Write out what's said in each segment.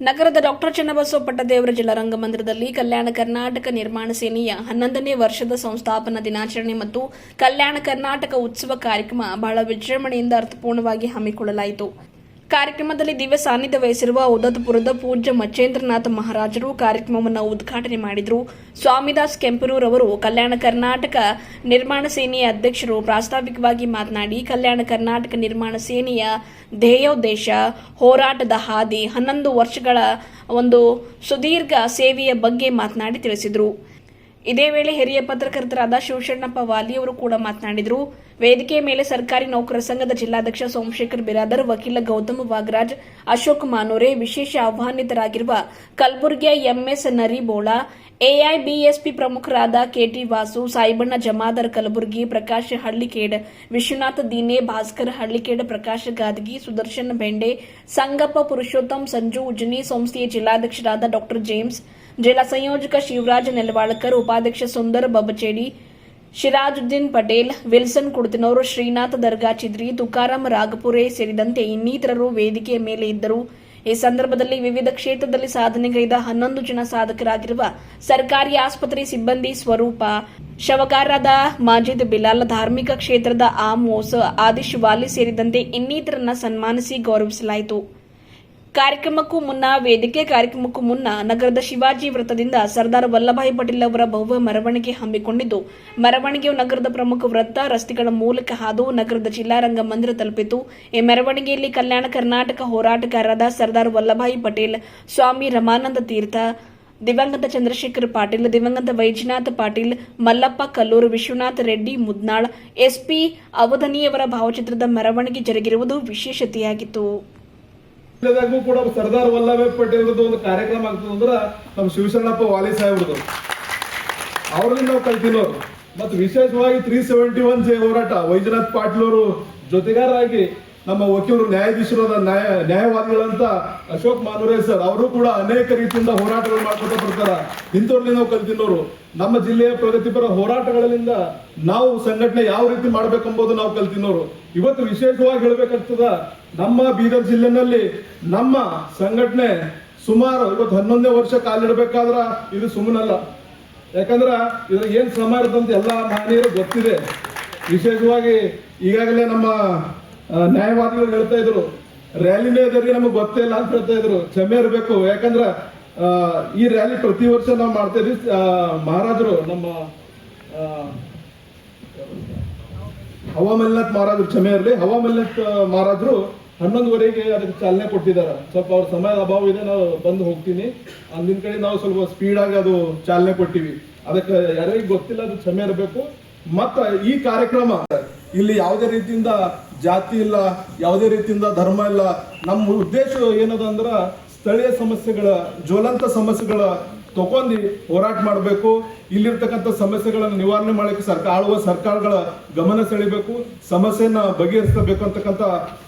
ನಗರದ ಡಾಕ್ಟರ್ ಚನ್ನಬಸವ ಪಟ್ಟದೇವರ ಜಿಲ್ಲಾ ರಂಗಮಂದಿರದಲ್ಲಿ ಕಲ್ಯಾಣ ಕರ್ನಾಟಕ ನಿರ್ಮಾಣ ಸೇನೆಯ 11ನೇ ವರ್ಷದ ಸಂಸ್ಥಾಪನಾ ದಿನಾಚರಣೆ ಮತ್ತು ಕಲ್ಯಾಣ ಕರ್ನಾಟಕ ಉತ್ಸವ ಕಾರ್ಯಕ್ರಮ ಬಹಳ ವಿಜೃಂಭಣೆಯಿಂದ ಅರ್ಥಪೂರ್ಣವಾಗಿ ಹಮ್ಮಿಕೊಳ್ಳಲಾಯಿತು. ಕಾರ್ಯಕ್ರಮದಲ್ಲಿ ದಿವ್ಯ ಸಾನ್ನಿಧ್ಯ ವಹಿಸಿರುವ ಉದತ್ಪುರದ ಪೂಜ್ಯ ಮಚ್ಚೇಂದ್ರನಾಥ ಮಹಾರಾಜರು ಕಾರ್ಯಕ್ರಮವನ್ನು ಉದ್ಘಾಟನೆ ಮಾಡಿದರು. ಸ್ವಾಮಿದಾಸ್ ಕೆಂಪನೂರ್ ಅವರು ಕಲ್ಯಾಣ ಕರ್ನಾಟಕ ನಿರ್ಮಾಣ ಸೇನೆಯ ಅಧ್ಯಕ್ಷರು ಪ್ರಾಸ್ತಾವಿಕವಾಗಿ ಮಾತನಾಡಿ, ಕಲ್ಯಾಣ ಕರ್ನಾಟಕ ನಿರ್ಮಾಣ ಸೇನೆಯ ಧ್ಯೇಯೋದ್ದೇಶ, ಹೋರಾಟದ ಹಾದಿ, 11 ವರ್ಷಗಳ ಒಂದು ಸುದೀರ್ಘ ಸೇವೆಯ ಬಗ್ಗೆ ಮಾತನಾಡಿ ತಿಳಿಸಿದರು. ಇದೇ ವೇಳೆ ಹಿರಿಯ ಪತ್ರಕರ್ತರಾದ ಶಿವಶರಣಪ್ಪ ವಾಲಿ ಅವರು ಕೂಡ ಮಾತನಾಡಿದರು. ವೇದಿಕೆಯ ಮೇಲೆ ಸರ್ಕಾರಿ ನೌಕರರ ಸಂಘದ ಜಿಲ್ಲಾಧ್ಯಕ್ಷ ಸೋಮಶೇಖರ್ ಬಿರಾದರ್, ವಕೀಲ ಗೌತಮ್ ವಾಗರಾಜ್, ಅಶೋಕ್ ಮಾನೋರೆ, ವಿಶೇಷ ಆಹ್ವಾನಿತರಾಗಿರುವ ಕಲಬುರಗಿಯ ಎಂಎಸ್ ನರಿಬೋಳ, ಎಐಬಿಎಸ್ಪಿ ಪ್ರಮುಖರಾದ ಕೆಟಿ ವಾಸು, ಸಾಯಿಬಣ್ಣ ಜಮಾದಾರ್ ಕಲಬುರಗಿ, ಪ್ರಕಾಶ್ ಹಳ್ಳಿಕೇಡ್, ವಿಶ್ವನಾಥ ದೀನೆ, ಭಾಸ್ಕರ್ ಹಳ್ಳಿಕೇಡ್, ಪ್ರಕಾಶ್ ಗಾದಗಿ, ಸುದರ್ಶನ್ ಬೆಂಡೆ, ಸಂಗಪ್ಪ ಪುರುಷೋತ್ತಮ್, ಸಂಜು ಉಜ್ನಿ, ಸಂಸ್ಥೆಯ ಜಿಲ್ಲಾಧ್ಯಕ್ಷರಾದ ಡಾ ಜೇಮ್ಸ್, ಜಿಲ್ಲಾ ಸಂಯೋಜಕ ಶಿವರಾಜ್ ನೆಲವಾಳ್ಕರ್, ಉಪಾಧ್ಯಕ್ಷ ಸುಂದರ್ ಬಬಚೇಡಿ, ಶಿರಾಜುದ್ದೀನ್ ಪಟೇಲ್, ವಿಲ್ಸನ್ ಕುಡ್ತಿನವರು, ಶ್ರೀನಾಥ್ ದರ್ಗಾ ಚಿದ್ರಿ, ತುಕಾರಾಮ್ ರಾಗಪುರೆ ಸೇರಿದಂತೆ ಇನ್ನಿತರರು ವೇದಿಕೆಯ ಮೇಲೆ ಇದ್ದರು. ಈ ಸಂದರ್ಭದಲ್ಲಿ ವಿವಿಧ ಕ್ಷೇತ್ರದಲ್ಲಿ ಸಾಧನೆಗೈದ 11 ಜನ ಸಾಧಕರಾಗಿರುವ ಸರ್ಕಾರಿ ಆಸ್ಪತ್ರೆ ಸಿಬ್ಬಂದಿ ಸ್ವರೂಪ, ಶವಗಾರರಾದ ಮಾಜಿದ್ ಬಿಲಾಲ್, ಧಾರ್ಮಿಕ ಕ್ಷೇತ್ರದ ಆಮೋಸ್, ಆದಿಶ್ ವಾಲಿ ಸೇರಿದಂತೆ ಇನ್ನಿತರನ್ನ ಸನ್ಮಾನಿಸಿ ಗೌರವಿಸಲಾಯಿತು. ವೇದಿಕೆ ಕಾರ್ಯಕ್ರಮಕ್ಕೂ ಮುನ್ನ ನಗರದ ಶಿವಾಜಿ ವೃತ್ತದಿಂದ ಸರ್ದಾರ್ ವಲ್ಲಭಾಯಿ ಪಟೇಲ್ ಅವರ ಭವ್ಯ ಮೆರವಣಿಗೆ ಹಮ್ಮಿಕೊಂಡಿದ್ದು, ಮೆರವಣಿಗೆಯು ನಗರದ ಪ್ರಮುಖ ವೃತ್ತ ರಸ್ತೆಗಳ ಮೂಲಕ ಹಾದು ನಗರದ ಜಿಲ್ಲಾ ರಂಗಮಂದಿರ ತಲುಪಿತು. ಈ ಮೆರವಣಿಗೆಯಲ್ಲಿ ಕಲ್ಯಾಣ ಕರ್ನಾಟಕ ಹೋರಾಟಗಾರರಾದ ಸರ್ದಾರ್ ವಲ್ಲಭಾಯಿ ಪಟೇಲ್, ಸ್ವಾಮಿ ರಮಾನಂದ ತೀರ್ಥ, ದಿವಂಗತ ಚಂದ್ರಶೇಖರ್ ಪಾಟೀಲ್, ದಿವಂಗತ ವೈಜನಾಥ್ ಪಾಟೀಲ್, ಮಲ್ಲಪ್ಪ ಕಲ್ಲೂರು, ವಿಶ್ವನಾಥ್ ರೆಡ್ಡಿ ಮುದ್ನಾಳ್, ಎಸ್ಪಿ ಅವಧನಿಯವರ ಭಾವಚಿತ್ರದ ಮೆರವಣಿಗೆ ಜರುಗಿರುವುದು ವಿಶೇಷತೆಯಾಗಿತ್ತು. ಕೂಡ ಸರ್ದಾರ್ ವಲ್ಲಭಾಯ್ ಪಟೇಲ್ ಒಂದು ಕಾರ್ಯಕ್ರಮ ಆಗ್ತದೆ ಅಂದ್ರೆ ನಮ್ಮ ಶಿವಶರಣಪ್ಪ ವಾಲಿ ಸಾಹೇಬ್ರದು ಅವ್ರಲ್ಲಿ ನಾವು ಕಲ್ತಿನೋರು. ಮತ್ತು ವಿಶೇಷವಾಗಿ 371 ಹೋರಾಟ ವೈಜನಾಥ್ ಪಾಟೀಲ್ ಅವರು ಜೊತೆಗಾರರಾಗಿ ನಮ್ಮ ವಕೀಲರು ನ್ಯಾಯಾಧೀಶರು ನ್ಯಾಯವಾದಿಗಳಂತ ಅಶೋಕ್ ಮಾನೋರೆ ಸರ್ ಅವರು ಕೂಡ ಅನೇಕ ರೀತಿಯಿಂದ ಹೋರಾಟಗಳು ಮಾಡ್ಕೊತ ಬರ್ತಾರ. ಇಂಥವ್ರಲ್ಲಿ ನಾವು ಕಲ್ತಿನೋರು. ನಮ್ಮ ಜಿಲ್ಲೆಯ ಪ್ರಗತಿಪರ ಹೋರಾಟಗಳಿಂದ ನಾವು ಸಂಘಟನೆ ಯಾವ ರೀತಿ ಮಾಡ್ಬೇಕೆಂಬುದು ನಾವು ಕಲ್ತಿನೋರು. ಇವತ್ತು ವಿಶೇಷವಾಗಿ ಹೇಳ್ಬೇಕಾಗ್ತದ, ನಮ್ಮ ಬೀದರ್ ಜಿಲ್ಲೆನಲ್ಲಿ ನಮ್ಮ ಸಂಘಟನೆ ಸುಮಾರು ಇವತ್ತು 11ನೇ ವರ್ಷ ಕಾಲಿಡಬೇಕಾದ್ರ ಇದು ಸುಮ್ಮನಲ್ಲ. ಯಾಕಂದ್ರ ಇದ್ರ ಏನ್ ಶ್ರಮ ಇರುತ್ತಂತ ಎಲ್ಲ ಮಹನೀಯರು ಗೊತ್ತಿದೆ. ವಿಶೇಷವಾಗಿ ಈಗಾಗಲೇ ನಮ್ಮ ನ್ಯಾಯವಾದಿಗಳು ಹೇಳ್ತಾ ಇದ್ರು, ರ್ಯಾಲಿನೇ ಇದರಿಗೆ ನಮಗೆ ಗೊತ್ತೇ ಇಲ್ಲ ಅಂತ ಹೇಳ್ತಾ ಇದ್ರು. ಕ್ಷಮೆ ಇರಬೇಕು. ಯಾಕಂದ್ರ ಈ ರ್ಯಾಲಿ ಪ್ರತಿ ವರ್ಷ ನಾವು ಮಾಡ್ತಾ ಇದ್ವಿ. ಮಹಾರಾಜರು ನಮ್ಮ ಹವಾಮಲ್ನಾಥ್ ಮಹಾರಾಜರು, ಕ್ಷಮೆ ಇರಲಿ, ಹವಾಮಲ್ನಾಥ್ ಮಹಾರಾಜರು 11ವರೆಗೆ ಅದಕ್ಕೆ ಚಾಲನೆ ಕೊಟ್ಟಿದ್ದಾರೆ. ಸ್ವಲ್ಪ ಅವ್ರ ಸಮಯದ ಅಭಾವ ಇದೆ, ನಾವು ಬಂದು ಹೋಗ್ತೀನಿ. ಅಂದಿನ ಕಡೆ ನಾವು ಸ್ವಲ್ಪ ಸ್ಪೀಡ್ ಆಗಿ ಅದು ಚಾಲನೆ ಕೊಟ್ಟಿವಿ. ಅದಕ್ಕೆ ಯಾರಿಗೆ ಗೊತ್ತಿಲ್ಲ, ಅದು ಕ್ಷಮೆ ಇರಬೇಕು. ಮತ್ತ ಈ ಕಾರ್ಯಕ್ರಮ ಇಲ್ಲಿ ಯಾವುದೇ ರೀತಿಯಿಂದ ಜಾತಿ ಇಲ್ಲ, ಯಾವುದೇ ರೀತಿಯಿಂದ ಧರ್ಮ ಇಲ್ಲ. ನಮ್ಮ ಉದ್ದೇಶ ಏನದ ಅಂದ್ರ ಸ್ಥಳೀಯ ಸಮಸ್ಯೆಗಳ, ಜ್ವಲಂತ ಸಮಸ್ಯೆಗಳ ತಗೊಂಡು ಹೋರಾಟ ಮಾಡಬೇಕು. ಇಲ್ಲಿರ್ತಕ್ಕಂಥ ಸಮಸ್ಯೆಗಳನ್ನು ನಿವಾರಣೆ ಮಾಡಲಿಕ್ಕೆ ಆಳುವ ಸರ್ಕಾರಗಳ ಗಮನ ಸೆಳೆಯಬೇಕು, ಸಮಸ್ಯೆಯನ್ನ ಬಗೆಹರಿಸಬೇಕು ಅಂತಕ್ಕಂಥ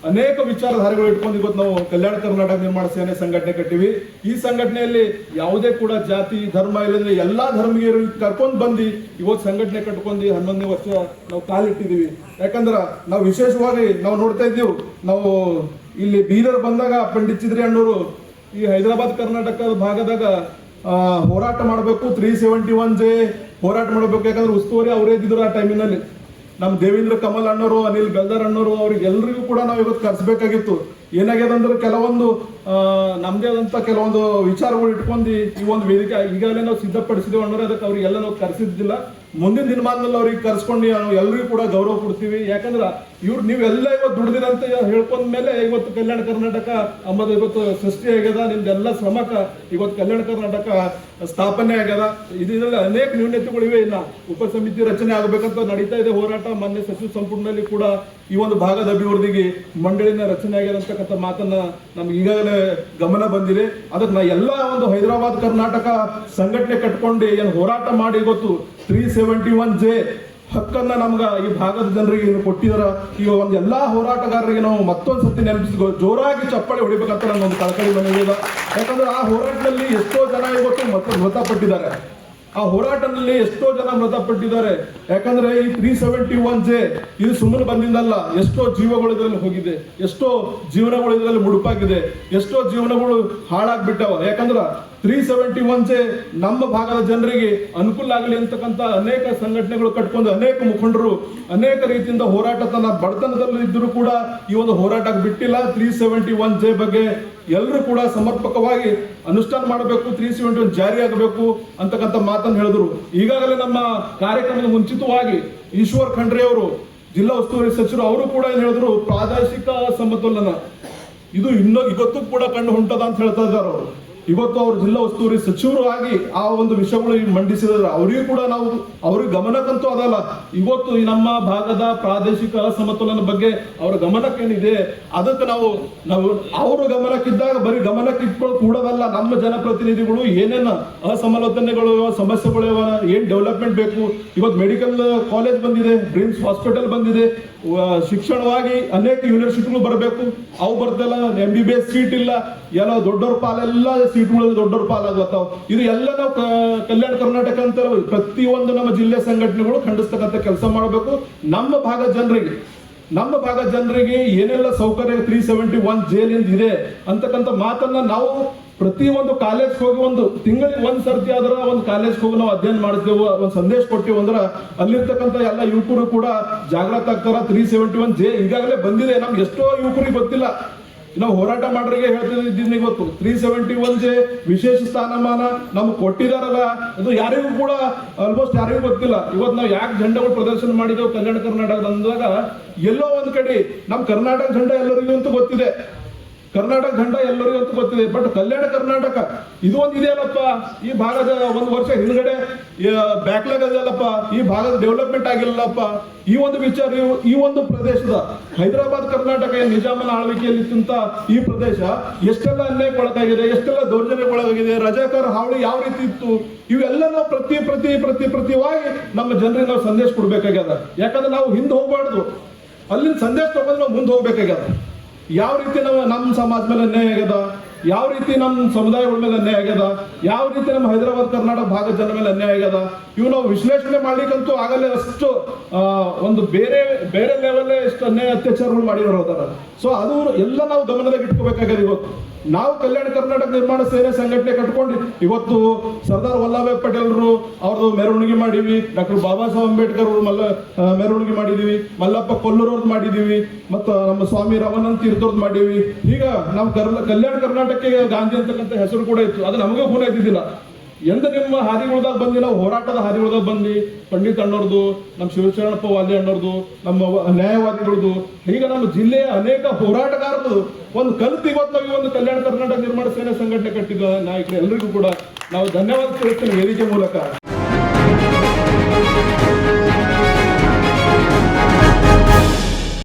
ಅನೇಕ ವಿಚಾರಧಾರೆಗಳು ಇಟ್ಕೊಂಡು ಇವತ್ತು ನಾವು ಕಲ್ಯಾಣ ಕರ್ನಾಟಕ ನಿರ್ಮಾಣ ಸೇನೆ ಸಂಘಟನೆ ಕಟ್ಟಿವಿ. ಈ ಸಂಘಟನೆಯಲ್ಲಿ ಯಾವುದೇ ಕೂಡ ಜಾತಿ ಧರ್ಮ ಇಲ್ಲದ್ರೆ ಎಲ್ಲಾ ಧರ್ಮೀಯರು ಕರ್ಕೊಂಡು ಬಂದು ಇವತ್ತು ಸಂಘಟನೆ ಕಟ್ಕೊಂಡು 11ನೇ ವರ್ಷ ನಾವು ಕಾಲಿಟ್ಟಿದೀವಿ. ಯಾಕಂದ್ರ ನಾವು ವಿಶೇಷವಾಗಿ ನಾವು ನೋಡ್ತಾ ಇದ್ದೀವಿ, ನಾವು ಇಲ್ಲಿ ಬೀದರ್ ಬಂದಾಗ ಪಂಡಿತ್ ಚಿದ್ರಿ ಅಣ್ಣವರು ಈ ಹೈದರಾಬಾದ್ ಕರ್ನಾಟಕ ಭಾಗದಾಗ ಹೋರಾಟ ಮಾಡಬೇಕು, 371 ಹೋರಾಟ ಮಾಡಬೇಕು. ಯಾಕಂದ್ರೆ ಉಸ್ತುವಾರಿ ಅವರೇ ಇದ್ದಿದ್ರು ಆ ಟೈಮಿನಲ್ಲಿ. ನಮ್ಮ ದೇವೇಂದ್ರ ಕಮಲ್ ಅಣ್ಣವರು, ಅನಿಲ್ ಬೆಲ್ದಾರ್ ಅಣ್ಣವರು, ಅವ್ರಿಗೆಲ್ಲರಿಗೂ ಕೂಡ ನಾವು ಇವತ್ತು ಕರೆಸಬೇಕಾಗಿತ್ತು. ಏನಾಗ್ಯದ ಅಂದ್ರೆ ಕೆಲವೊಂದು ನಮ್ದೇ ಆದಂತ ಕೆಲವೊಂದು ವಿಚಾರಗಳು ಇಟ್ಕೊಂಡು ಈ ಒಂದು ವೇದಿಕೆ ಈಗಾಗಲೇ ನಾವು ಸಿದ್ಧಪಡಿಸಿದೀವಿ ಅನ್ನೋರು. ಅದಕ್ಕೆ ಅವ್ರಿಗೆಲ್ಲ ನಾವು ಕರೆಸಿದ್ದಿಲ್ಲ. ಮುಂದಿನ ದಿನಮಾನದಲ್ಲಿ ಅವ್ರಿಗೆ ಕರ್ಸ್ಕೊಂಡು ನಾವು ಎಲ್ಲರಿಗೂ ಕೂಡ ಗೌರವ ಕೊಡ್ತೀವಿ. ಯಾಕಂದ್ರ ನೀವೆಲ್ಲ ಇವತ್ತು ದುಡ್ದಿರಂತ ಹೇಳ್ಕೊಂಡ ಮೇಲೆ ಇವತ್ತು ಕಲ್ಯಾಣ ಕರ್ನಾಟಕ ಅಂಬದು ಇವತ್ತು ಸೃಷ್ಟಿ ಆಗ್ಯದ. ನಿಮ್ದೆಲ್ಲ ಶ್ರಮಕ ಇವತ್ತು ಕಲ್ಯಾಣ ಕರ್ನಾಟಕ ಸ್ಥಾಪನೆ ಆಗ್ಯದ. ಇದರಲ್ಲಿ ಅನೇಕ ನ್ಯೂನತೆಗಳಿವೆ. ಇಲ್ಲ ಉಪ ಸಮಿತಿ ರಚನೆ ಆಗಬೇಕಂತ ನಡೀತಾ ಇದೆ ಹೋರಾಟ. ಮೊನ್ನೆ ಸಚಿವ ಸಂಪುಟದಲ್ಲಿ ಕೂಡ ಈ ಒಂದು ಭಾಗದ ಅಭಿವೃದ್ಧಿಗೆ ಮಂಡಳಿನ ರಚನೆ ಆಗ್ಯದ ಅಂತಕ್ಕಂಥ ಮಾತನ್ನ ನಮ್ಗೆ ಈಗಾಗಲೇ ಗಮನ ಬಂದಿದೆ. ಅದಕ್ಕೆ ಎಲ್ಲ ಒಂದು ಹೈದರಾಬಾದ್ ಕರ್ನಾಟಕ ಸಂಘಟನೆ ಕಟ್ಕೊಂಡು ಏನು ಹೋರಾಟ ಮಾಡಿ ಇವತ್ತು 371 ಹಕ್ಕನ್ನ ನಮ್ಗ ಈ ಭಾಗದ ಜನರಿಗೆ ಕೊಟ್ಟಿದಾರ. ಈಗ ಒಂದು ಎಲ್ಲಾ ಹೋರಾಟಗಾರರಿಗೆ ನಾವು ಮತ್ತೊಂದು ಸತಿ ನೆನಪಿಸಿದ್ವಿ, ಜೋರಾಗಿ ಚಪ್ಪಾಳೆ ಹೊಡಿಬೇಕಂತ ನನ್ನ ಒಂದು ಕಳಕಳಿ ಬಂದಿದೆ. ಯಾಕಂದ್ರೆ ಆ ಹೋರಾಟದಲ್ಲಿ ಎಷ್ಟೋ ಜನ ಇವತ್ತು ಮೃತಪಟ್ಟಿದ್ದಾರೆ. ಆ ಹೋರಾಟದಲ್ಲಿ ಎಷ್ಟೋ ಜನ ಮೃತಪಟ್ಟಿದ್ದಾರೆ. ಯಾಕಂದ್ರೆ ಈ 371J ಇದು ಸುಮ್ಮನೆ ಬಂದಿಂದಲ್ಲ, ಎಷ್ಟೋ ಜೀವಗಳು ಇದರಲ್ಲಿ ಹೋಗಿದೆ, ಎಷ್ಟೋ ಜೀವನಗಳು ಇದರಲ್ಲಿ ಮುಡುಪಾಗಿದೆ, ಎಷ್ಟೋ ಜೀವನಗಳು ಹಾಳಾಗ್ಬಿಟ್ಟವ. ಯಾಕಂದ್ರ 371J ನಮ್ಮ ಭಾಗದ ಜನರಿಗೆ ಅನುಕೂಲ ಆಗಲಿ ಅಂತಕ್ಕಂಥ ಅನೇಕ ಸಂಘಟನೆಗಳು ಕಟ್ಕೊಂಡು, ಅನೇಕ ಮುಖಂಡರು ಅನೇಕ ರೀತಿಯಿಂದ ಹೋರಾಟ ತನ್ನ ಬಡತನದಲ್ಲಿ ಇದ್ದರೂ ಕೂಡ ಈ ಒಂದು ಹೋರಾಟಕ್ಕೆ ಬಿಟ್ಟಿಲ್ಲ. 371J ಬಗ್ಗೆ ಎಲ್ಲರೂ ಕೂಡ ಸಮರ್ಪಕವಾಗಿ ಅನುಷ್ಠಾನ ಮಾಡಬೇಕು, 371 ಜಾರಿ ಆಗಬೇಕು ಅಂತಕ್ಕಂಥ ಮಾತನ್ನು ಹೇಳಿದ್ರು. ಈಗಾಗಲೇ ನಮ್ಮ ಕಾರ್ಯಕ್ರಮದ ಮುಂಚಿತವಾಗಿ ಈಶ್ವರ್ ಖಂಡ್ರೆ ಅವರು, ಜಿಲ್ಲಾ ಉಸ್ತುವಾರಿ ಸಚಿವರು, ಅವರು ಕೂಡ ಏನ್ ಹೇಳಿದ್ರು, ಪ್ರಾದೇಶಿಕ ಸಮತೋಲನ ಇದು ಇವತ್ತು ಕೂಡ ಕಂಡು ಹೊಂಟದ ಅಂತ ಹೇಳ್ತಾ ಇದ್ದಾರೆ ಅವರು. ಇವತ್ತು ಅವರು ಜಿಲ್ಲಾ ಉಸ್ತುವಾರಿ ಸಚಿವರು ಆಗಿ ಆ ಒಂದು ವಿಷಯಗಳು ಮಂಡಿಸಿದ್ರೆ ಅವರಿಗೂ ಕೂಡ ನಾವು ಅವ್ರಿಗೆ ಗಮನಕ್ಕಂತೂ ಅದಲ್ಲ, ಇವತ್ತು ಈ ನಮ್ಮ ಭಾಗದ ಪ್ರಾದೇಶಿಕ ಅಸಮತೋಲನ ಬಗ್ಗೆ ಅವರ ಗಮನಕ್ಕೇನಿದೆ ಅದಕ್ಕೆ ನಾವು ಅವರು ಗಮನಕ್ಕಿದ್ದಾಗ ಬರೀ ಗಮನಕ್ಕೆ ಇಟ್ಕೊಂಡು ಕೂಡೋದಲ್ಲ, ನಮ್ಮ ಜನಪ್ರತಿನಿಧಿಗಳು ಏನೇನು ಅಸಮಾಲೋಚನೆಗಳು ಸಮಸ್ಯೆಗಳು ಏನ್ ಡೆವಲಪ್ಮೆಂಟ್ ಬೇಕು, ಇವತ್ತು ಮೆಡಿಕಲ್ ಕಾಲೇಜ್ ಬಂದಿದೆ, ಡ್ರೀಮ್ಸ್ ಹಾಸ್ಪಿಟಲ್ ಬಂದಿದೆ, ಶಿಕ್ಷಣವಾಗಿ ಅನೇಕ ಯೂನಿವರ್ಸಿಟಿಗಳು ಬರಬೇಕು, ಅವು ಬರ್ದಲ್ಲ, MBBS ಸೀಟ್ ಇಲ್ಲ, ಎಲ್ಲ ದೊಡ್ಡವ್ರ ಪಾಲೆಲ್ಲ ಸೀಟ್ಗಳು ದೊಡ್ಡವ್ರ ಪಾಲಾಗತ್ತಾವ. ಇದು ಎಲ್ಲ ನಾವು ಕಲ್ಯಾಣ ಕರ್ನಾಟಕ ಅಂತ ಪ್ರತಿಯೊಂದು ನಮ್ಮ ಜಿಲ್ಲೆ ಸಂಘಟನೆಗಳು ಖಂಡಿಸ್ತಕ್ಕಂಥ ಕೆಲಸ ಮಾಡಬೇಕು. ನಮ್ಮ ಭಾಗ ಜನರಿಗೆ ಏನೆಲ್ಲ ಸೌಕರ್ಯ 371J ಇದೆ ಅಂತಕ್ಕಂಥ ಮಾತನ್ನ ನಾವು ಪ್ರತಿ ಒಂದು ಕಾಲೇಜ್ ಹೋಗಿ ಒಂದು ತಿಂಗಳಿಗೆ ಒಂದ್ ಸರ್ತಿ ಆದ್ರ ಒಂದು ಕಾಲೇಜ್ ಹೋಗಿ ನಾವು ಅಧ್ಯಯನ ಮಾಡಿಸ್ತೇವೆ, ಒಂದು ಸಂದೇಶ ಕೊಟ್ಟಿವಿ ಅಂದ್ರೆ ಅಲ್ಲಿರ್ತಕ್ಕಂಥ ಎಲ್ಲ ಯುವಕರು ಕೂಡ ಜಾಗೃತ ಆಗ್ತಾರ. 371J ಈಗಾಗಲೇ ಬಂದಿದೆ, ನಮ್ಗೆ ಎಷ್ಟೋ ಯುವಕರಿಗೆ ಗೊತ್ತಿಲ್ಲ. ನಾವು ಹೋರಾಟ ಮಾಡೋರಿಗೆ ಹೇಳ್ತಿದ್ದೀನಿ, ಇವತ್ತು 371J ವಿಶೇಷ ಸ್ಥಾನಮಾನ ನಮ್ಗೆ ಕೊಟ್ಟಿದಾರಲ್ಲ, ಅದು ಯಾರಿಗೂ ಕೂಡ ಆಲ್ಮೋಸ್ಟ್ ಯಾರಿಗೂ ಗೊತ್ತಿಲ್ಲ. ಇವತ್ತು ನಾವು ಯಾಕೆ ಜೆಂಡಾಗಳು ಪ್ರದರ್ಶನ ಮಾಡಿದೆವು ಕಲ್ಯಾಣ ಕರ್ನಾಟಕದ ಅಂದಾಗ, ಎಲ್ಲೋ ಒಂದ್ ಕಡೆ ನಮ್ಮ ಕರ್ನಾಟಕ ಜೆಂಡಾ ಎಲ್ಲರಿಗೂ ಅಂತೂ ಗೊತ್ತಿದೆ, ಕರ್ನಾಟಕ ಝಂಡ ಎಲ್ಲರಿಗೂ ಅಂತ ಗೊತ್ತಿದೆ. ಬಟ್ ಕಲ್ಯಾಣ ಕರ್ನಾಟಕ ಇದು ಒಂದು ಇದೆಯಲ್ಲಪ್ಪ, ಈ ಭಾಗದ ಒಂದು ವರ್ಷ ಹಿಂದ್ಗಡೆ ಬ್ಯಾಕ್ಲಾಗ್ ಅದೆಯಲ್ಲಪ್ಪ, ಈ ಭಾಗದ ಡೆವಲಪ್ಮೆಂಟ್ ಆಗಿಲ್ಲಪ್ಪ, ಈ ಒಂದು ವಿಚಾರ, ಈ ಒಂದು ಪ್ರದೇಶದ ಹೈದರಾಬಾದ್ ಕರ್ನಾಟಕ ನಿಜಾಮನ ಆಳ್ವಿಕೆಯಲ್ಲಿತ್ತಂತ ಈ ಪ್ರದೇಶ ಎಷ್ಟೆಲ್ಲ ಅನ್ಯಾಯಕ್ಕೊಳಗಾಗಿದೆ, ಎಷ್ಟೆಲ್ಲ ದೌರ್ಜನ್ಯಕ್ಕೊಳಗಾಗಿದೆ, ರಜಾಕಾರ ಹಾವಳಿ ಯಾವ ರೀತಿ ಇತ್ತು, ಇವೆಲ್ಲ ನಾವು ಪ್ರತಿವಾಗಿ ನಮ್ಮ ಜನರಿಗೆ ನಾವು ಸಂದೇಶ ಕೊಡ್ಬೇಕಾಗ್ಯದ. ಯಾಕಂದ್ರೆ ನಾವು ಹಿಂದೆ ಹೋಗ್ಬಾರ್ದು, ಅಲ್ಲಿಂದ ಸಂದೇಶ ತಗೊಂಡು ನಾವು ಮುಂದೆ ಹೋಗ್ಬೇಕಾಗ್ಯದ. ಯಾವ ರೀತಿ ನಮ್ಮ ಸಮಾಜ ಮೇಲೆ ಅನ್ಯಾಯ ಆಗ್ಯದ, ಯಾವ ರೀತಿ ನಮ್ಮ ಸಮುದಾಯಗಳ ಮೇಲೆ ಅನ್ಯಾಯ ಆಗ್ಯದ, ಯಾವ ರೀತಿ ನಮ್ಮ ಹೈದರಾಬಾದ್ ಕರ್ನಾಟಕ ಭಾಗದ ಜನ ಮೇಲೆ ಅನ್ಯಾಯ ಆಗ್ಯದ, ಇವು ನಾವು ವಿಶ್ಲೇಷಣೆ ಮಾಡ್ಲಿಕ್ಕಂತೂ ಆಗಲೇ ಅಷ್ಟು ಒಂದು ಬೇರೆ ಲೆವೆಲ್ ಎಷ್ಟು ಅನ್ಯಾಯ ಅತ್ಯಾಚಾರಗಳು ಮಾಡಿರೋರು ಅದಾರ. ಸೊ ಅದು ಎಲ್ಲ ನಾವು ಗಮನದಾಗ ಇಟ್ಕೋಬೇಕಾಗ್ಯದ. ಇವತ್ತು ನಾವು ಕಲ್ಯಾಣ ಕರ್ನಾಟಕ ನಿರ್ಮಾಣ ಸೇನೆ ಸಂಘಟನೆ ಕಟ್ಕೊಂಡು ಇವತ್ತು ಸರ್ದಾರ್ ವಲ್ಲಭಾಯ್ ಪಟೇಲ್ರು ಅವ್ರದ್ದು ಮೆರವಣಿಗೆ ಮಾಡಿವಿ, ಡಾಕ್ಟರ್ ಬಾಬಾ ಸಾಹೇಬ್ ಅಂಬೇಡ್ಕರ್ ಅವರು ಮೆರವಣಿಗೆ ಮಾಡಿದೀವಿ, ಮಲ್ಲಪ್ಪ ಕೊಲ್ಲೂರವ್ರದ್ದು ಮಾಡಿದೀವಿ, ಮತ್ತು ನಮ್ಮ ಸ್ವಾಮಿ ರಮಾನಂದ ತೀರ್ಥವ್ರದ್ದು ಮಾಡೀವಿ. ಈಗ ನಮ್ಮ ಕಲ್ಯಾಣ ಕರ್ನಾಟಕಕ್ಕೆ ಗಾಂಧಿ ಅಂತಕ್ಕಂಥ ಹೆಸರು ಕೂಡ ಇತ್ತು, ಅದು ನಮಗೆ ಕೂಡ ಇದ್ದಿದ್ದಿಲ್ಲ. ಎಂದ ನಿಮ್ಮ ಹಾದಿಗಳದಾಗ ಬಂದು ನಾವು ಹೋರಾಟದ ಹಾದಿಗಳದಾಗ ಬಂದು ಪಂಡಿತ್ ಅಣ್ಣವ್ರದ್ದು, ನಮ್ಮ ಶಿವಶರಣಪ್ಪ ವಾಲಿ ಅಣ್ಣವ್ರದ್ದು, ನಮ್ಮ ನ್ಯಾಯವಾದಿಗಳದ್ದು, ಈಗ ನಮ್ಮ ಜಿಲ್ಲೆಯ ಅನೇಕ ಹೋರಾಟಗಾರರು ಒಂದು ಕಲಿತು ಇವತ್ತು ನಾವು ಈ ಒಂದು ಕಲ್ಯಾಣ ಕರ್ನಾಟಕ ನಿರ್ಮಾಣ ಸೇನೆ ಸಂಘಟನೆ ಕಟ್ಟಿದ ನಾಯಕರು ಎಲ್ಲರಿಗೂ ಕೂಡ ನಾವು ಧನ್ಯವಾದ ತಿಳಿಸ್ತೀನಿ ವೇದಿಕೆ ಮೂಲಕ.